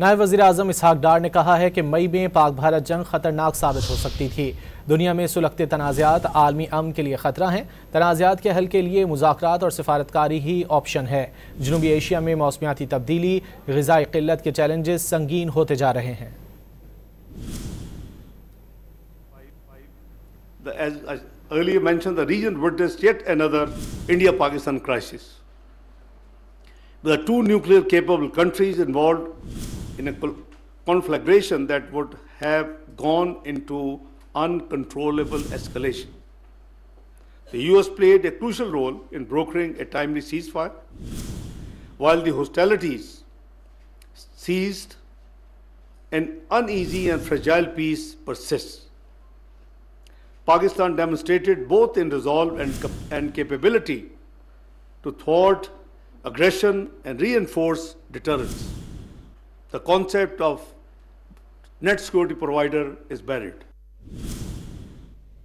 नायब वज़ीर आज़म इसहाक डार ने कहा है कि मई में पाक भारत जंग खतरनाक साबित हो सकती थी। दुनिया में सुलगते तनाज़ात आलमी अमन के लिए ख़तरा हैं। तनाज़ात के हल के लिए मुज़ाकरात और सिफारतकारी ही ऑप्शन है। जनूबी एशिया में मौसमियाती तब्दीली, ग़िज़ाई क़िल्लत के चैलेंजेस संगीन होते जा रहे हैं। As I earlier mentioned, the region witnessed yet another India-Pakistan crisis. There are two nuclear-capable countries involved in a conflagration that would have gone into uncontrollable escalation. The US played a crucial role in brokering a timely ceasefire, while the hostilities ceased, an uneasy and fragile peace persists. Pakistan demonstrated both in resolve and capability to thwart aggression and reinforce deterrence. The concept of net security provider is buried.